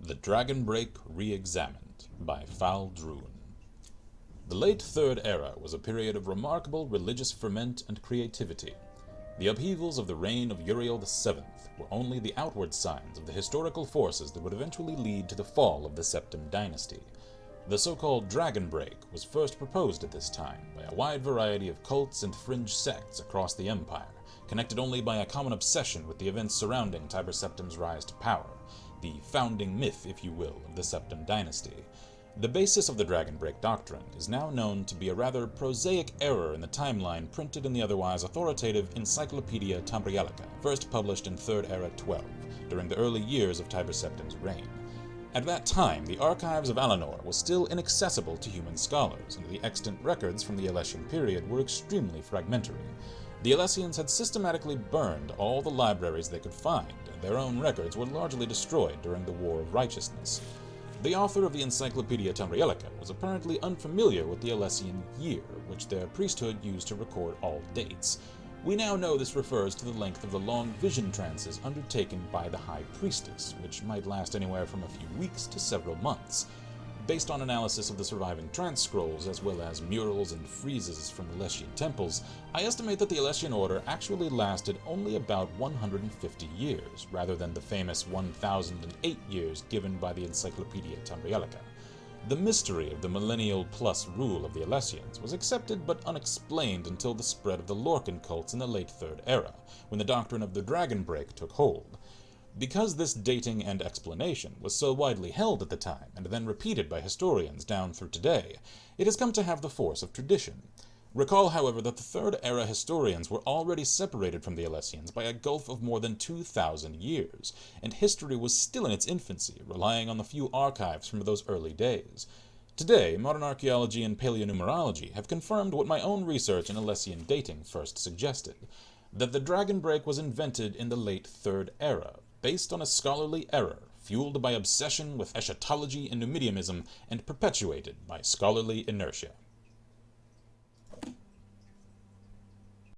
The Dragon Break Reexamined by Faldrune. The late Third Era was a period of remarkable religious ferment and creativity. The upheavals of the reign of Uriel VII were only the outward signs of the historical forces that would eventually lead to the fall of the Septim dynasty. The so-called Dragon Break was first proposed at this time by a wide variety of cults and fringe sects across the empire, connected only by a common obsession with the events surrounding Tiber Septim's rise to power, the founding myth, if you will, of the Septim dynasty. The basis of the Dragon Break doctrine is now known to be a rather prosaic error in the timeline printed in the otherwise authoritative Encyclopedia Tambrielica, first published in Third Era 12, during the early years of Tiber Septim's reign. At that time, the archives of Alinor was still inaccessible to human scholars, and the extant records from the Alessian period were extremely fragmentary. The Alessians had systematically burned all the libraries they could find, and their own records were largely destroyed during the War of Righteousness. The author of the Encyclopedia Tambrielica was apparently unfamiliar with the Alessian year, which their priesthood used to record all dates. We now know this refers to the length of the long vision trances undertaken by the High Priestess, which might last anywhere from a few weeks to several months. Based on analysis of the surviving trance scrolls, as well as murals and friezes from Alessian temples, I estimate that the Alessian order actually lasted only about 150 years, rather than the famous 1008 years given by the Encyclopedia Tambrielica. The mystery of the millennial-plus rule of the Alessians was accepted but unexplained until the spread of the Lorcan cults in the late Third Era, when the doctrine of the Dragon Break took hold. Because this dating and explanation was so widely held at the time, and then repeated by historians down through today, it has come to have the force of tradition. Recall, however, that the Third Era historians were already separated from the Alessians by a gulf of more than 2,000 years, and history was still in its infancy, relying on the few archives from those early days. Today, modern archaeology and paleonumerology have confirmed what my own research in Alessian dating first suggested, that the Dragon Break was invented in the late Third Era, based on a scholarly error, fueled by obsession with eschatology and Numidianism, and perpetuated by scholarly inertia.